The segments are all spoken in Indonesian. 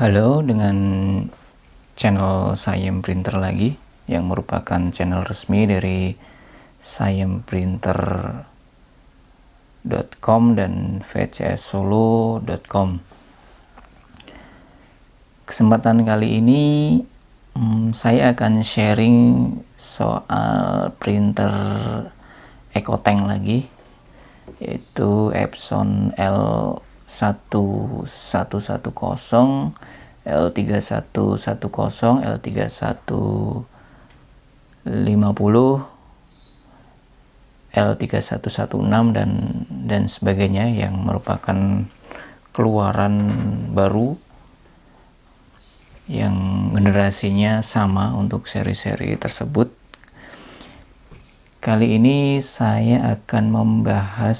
Halo, dengan channel Sayem Printer lagi, yang merupakan channel resmi dari sayemprinter.com dan vcssolo.com. Kesempatan kali ini saya akan sharing soal printer EcoTank lagi, yaitu Epson L1110, L3110, L3150, L3116 dan sebagainya, yang merupakan keluaran baru yang generasinya sama untuk seri-seri tersebut. Kali ini saya akan membahas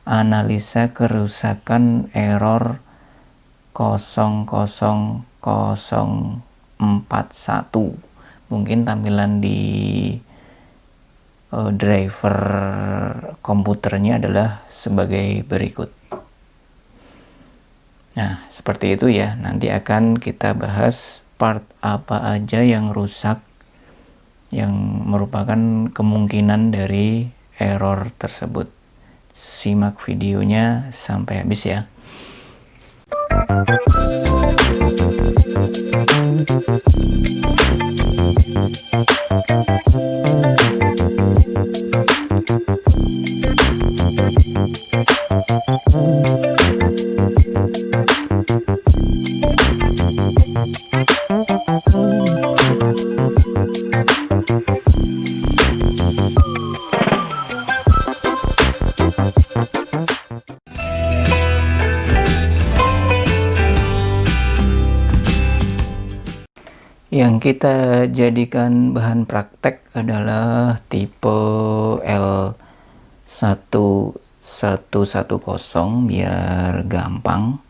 analisa kerusakan error 00041. Mungkin tampilan di driver komputernya adalah sebagai berikut. Nah, seperti itu ya. Nanti akan kita bahas part apa aja yang rusak, yang merupakan kemungkinan dari error tersebut. Simak videonya sampai habis ya. Yang kita jadikan bahan praktek adalah tipe L1110 biar gampang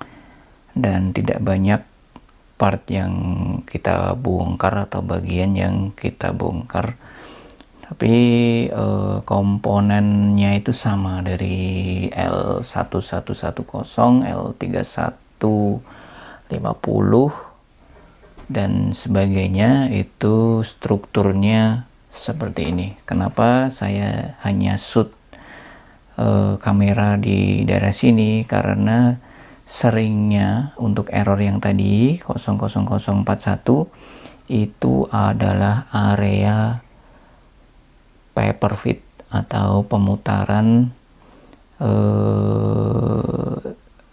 dan tidak banyak part yang kita bongkar atau bagian yang kita bongkar. Tapi komponennya itu sama dari L1110, L3150 dan sebagainya. Itu strukturnya seperti ini. Kenapa saya hanya shoot kamera di daerah sini? Karena seringnya untuk error yang tadi 00041 itu adalah area paper feed atau pemutaran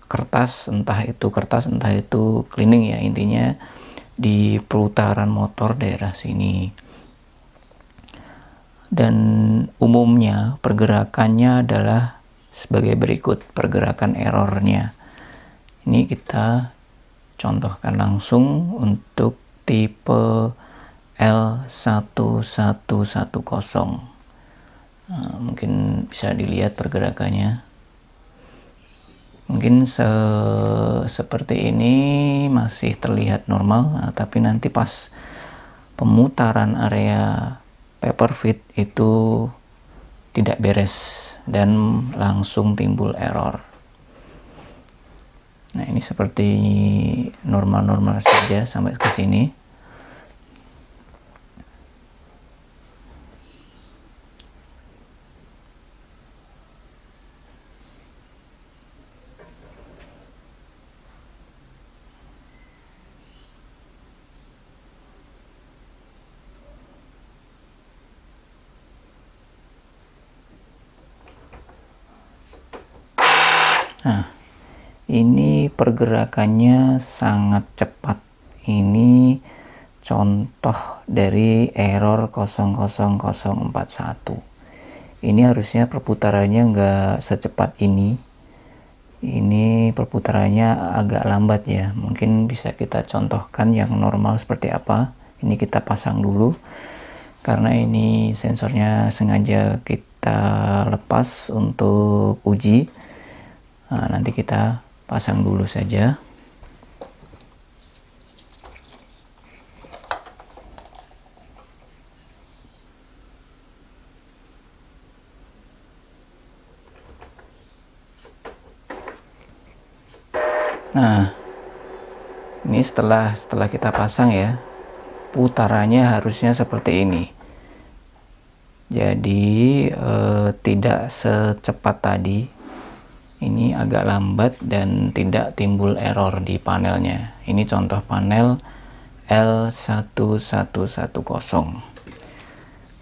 kertas, entah itu cleaning ya, intinya di putaran motor daerah sini. Dan umumnya pergerakannya adalah sebagai berikut pergerakan errornya. Ini kita contohkan langsung untuk tipe L1110. Nah, mungkin bisa dilihat pergerakannya. Mungkin seperti ini masih terlihat normal, nah, tapi nanti pas pemutaran area paper feed itu tidak beres dan langsung timbul error. Nah, ini seperti normal-normal saja sampai ke sini. Nah, ini pergerakannya sangat cepat. Ini contoh dari error 00041. Ini harusnya perputarannya nggak secepat ini. Ini perputarannya agak lambat ya. Mungkin bisa kita contohkan yang normal seperti apa. Ini kita pasang dulu. Karena ini sensornya sengaja kita lepas untuk uji. Nah, nanti kita pasang dulu saja. Nah, Ini setelah kita pasang ya, putarannya harusnya seperti ini. Jadi tidak secepat tadi, ini agak lambat dan tidak timbul error di panelnya. Ini contoh panel L1110.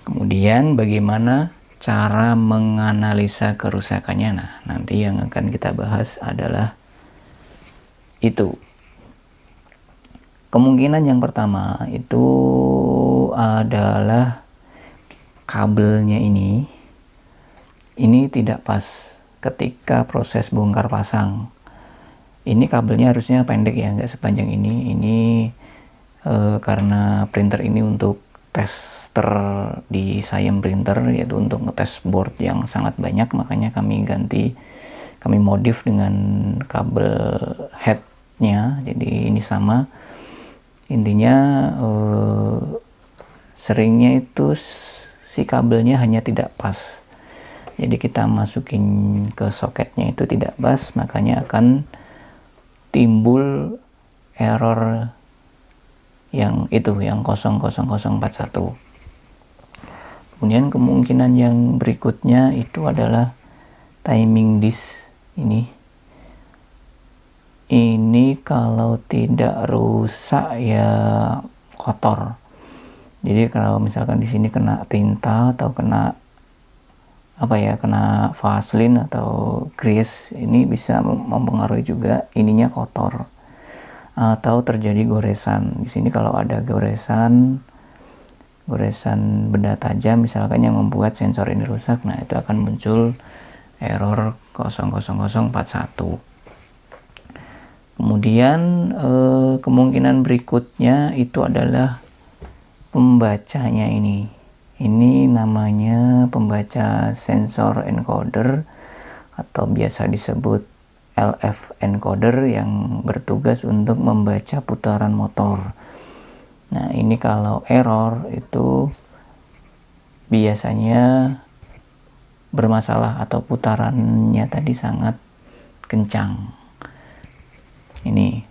Kemudian bagaimana cara menganalisa kerusakannya? Nah, nanti yang akan kita bahas adalah itu. Kemungkinan yang pertama itu adalah kabelnya ini tidak pas ketika proses bongkar pasang. Ini kabelnya harusnya pendek ya, nggak sepanjang ini. Ini karena printer ini untuk tester di Siam printer, yaitu untuk ngetes board yang sangat banyak, makanya kami modif dengan kabel headnya. Jadi ini sama, intinya seringnya itu si kabelnya hanya tidak pas. Jadi kita masukin ke soketnya itu tidak pas, makanya akan timbul error yang 00041. Kemudian kemungkinan yang berikutnya itu adalah timing disk ini. Ini kalau tidak rusak ya kotor. Jadi kalau misalkan di sini kena tinta atau kena kena vaseline atau grease, ini bisa mempengaruhi juga ininya kotor. Atau terjadi goresan. Di sini kalau ada goresan benda tajam misalkan yang membuat sensor ini rusak, nah itu akan muncul error 00041. Kemudian kemungkinan berikutnya itu adalah pembacanya ini. Ini namanya pembaca sensor encoder atau biasa disebut LF encoder, yang bertugas untuk membaca putaran motor. Nah, ini kalau error itu biasanya bermasalah atau putarannya tadi sangat kencang. Ini.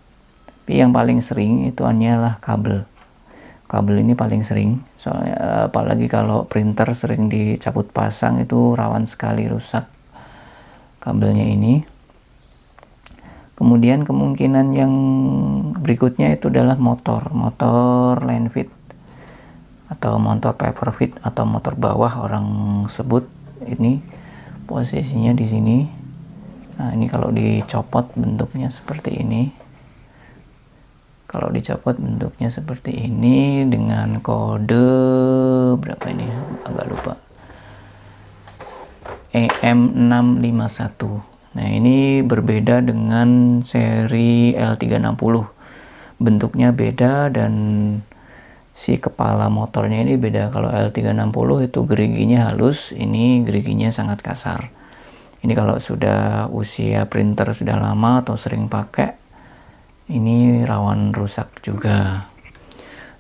Tapi yang paling sering itu hanyalah kabel. Kabel ini paling sering, soalnya apalagi kalau printer sering dicabut pasang itu rawan sekali rusak kabelnya ini. Kemudian kemungkinan yang berikutnya itu adalah motor line fit atau motor paper fit atau motor bawah orang sebut. Ini posisinya di sini. Nah, ini kalau dicopot bentuknya seperti ini. Kalau dicopot bentuknya seperti ini dengan kode berapa ini? Agak lupa. EM651. Nah, ini berbeda dengan seri L360. Bentuknya beda dan si kepala motornya ini beda. Kalau L360 itu geriginya halus, ini geriginya sangat kasar. Ini kalau sudah usia printer sudah lama atau sering pakai, ini rawan rusak juga.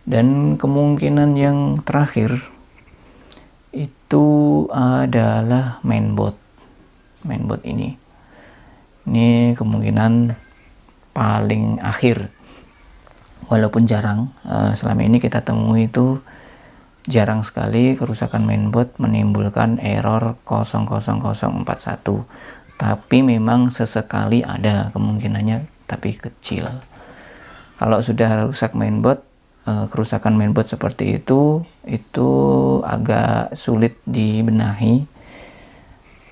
Dan kemungkinan yang terakhir itu adalah mainboard ini kemungkinan paling akhir, walaupun jarang. Selama ini kita temui itu jarang sekali kerusakan mainboard menimbulkan error 00041, tapi memang sesekali ada kemungkinannya, tapi kecil. Kalau sudah rusak mainboard, kerusakan mainboard seperti itu agak sulit dibenahi.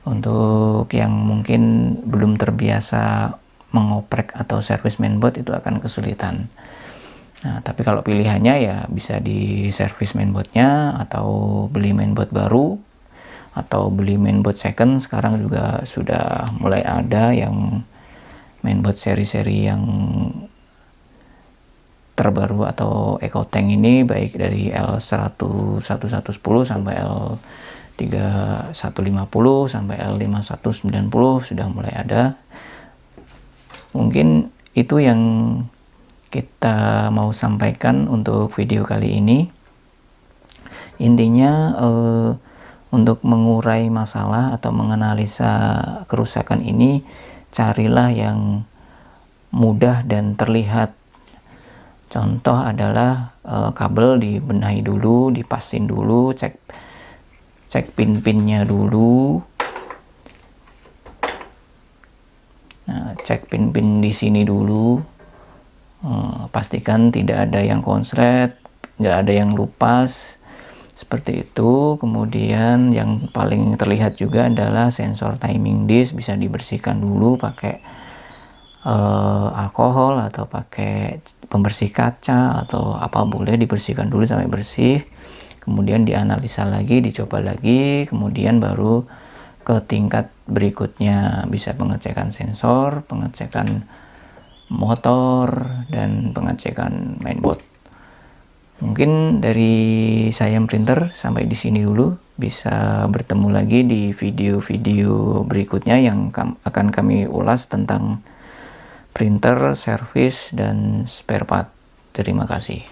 Untuk yang mungkin belum terbiasa mengoprek atau servis mainboard itu akan kesulitan. Nah, tapi kalau pilihannya ya bisa di servis mainboardnya atau beli mainboard baru atau beli mainboard second. Sekarang juga sudah mulai ada yang mainboard seri-seri yang terbaru atau EcoTank ini, baik dari L1110 sampai L3150 sampai L5190 sudah mulai ada. Mungkin itu yang kita mau sampaikan untuk video kali ini. Intinya untuk mengurai masalah atau menganalisa kerusakan ini, carilah yang mudah dan terlihat Contoh adalah kabel dibenahi dulu, dipasin dulu, cek pin-pinnya dulu. Nah, cek pin-pin di sini dulu. Pastikan tidak ada yang konslet, nggak ada yang lupas. Seperti itu. Kemudian yang paling terlihat juga adalah sensor timing disk, bisa dibersihkan dulu pakai alkohol atau pakai pembersih kaca atau apa, boleh dibersihkan dulu sampai bersih. Kemudian dianalisa lagi, dicoba lagi, kemudian baru ke tingkat berikutnya, bisa pengecekan sensor, pengecekan motor, dan pengecekan mainboard. Mungkin dari saya Printer sampai di sini dulu. Bisa bertemu lagi di video-video berikutnya yang akan kami ulas tentang printer, servis, dan spare part. Terima kasih.